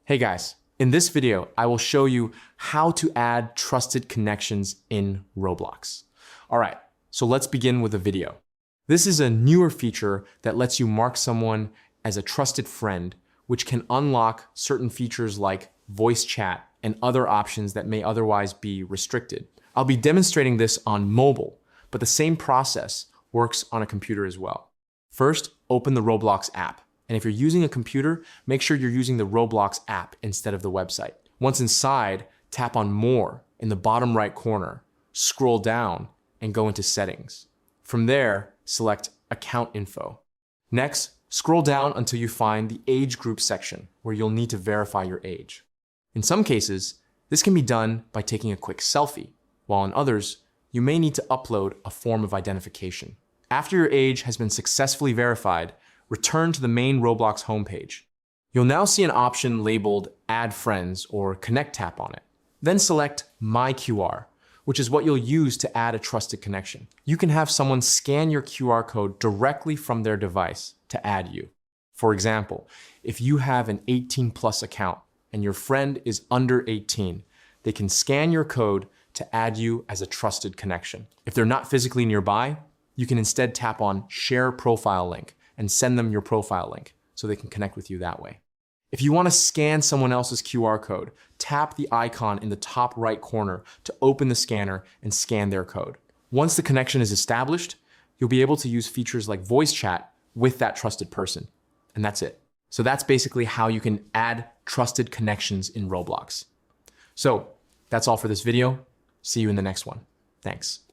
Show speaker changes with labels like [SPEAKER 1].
[SPEAKER 1] Hey guys, in this video, I will show you how to add trusted connections in Roblox. All right, so let's begin with a video. This is a newer feature that lets you mark someone as a trusted friend, which can unlock certain features like voice chat and other options that may otherwise be restricted. I'll be demonstrating this on mobile, but the same process works on a computer as well. First, open the Roblox app. And if you're using a computer, make sure you're using the Roblox app instead of the website. Once inside, tap on More in the bottom right corner, scroll down, and go into Settings. From there, select Account Info. Next, scroll down until you find the Age Group section, where you'll need to verify your age. In some cases, this can be done by taking a quick selfie, while in others, you may need to upload a form of identification. After your age has been successfully verified, return to the main Roblox homepage. You'll now see an option labeled Add Friends or Connect Tap on it. Then select My QR, which is what you'll use to add a trusted connection. You can have someone scan your QR code directly from their device to add you. For example, if you have an 18+ account and your friend is under 18, they can scan your code to add you as a trusted connection. If they're not physically nearby, you can instead tap on Share Profile Link and send them your profile link so they can connect with you that way. If you want to scan someone else's QR code, tap the icon in the top right corner to open the scanner and scan their code. Once the connection is established, you'll be able to use features like voice chat with that trusted person. And that's it. So that's basically how you can add trusted connections in Roblox. So that's all for this video. See you in the next one. Thanks.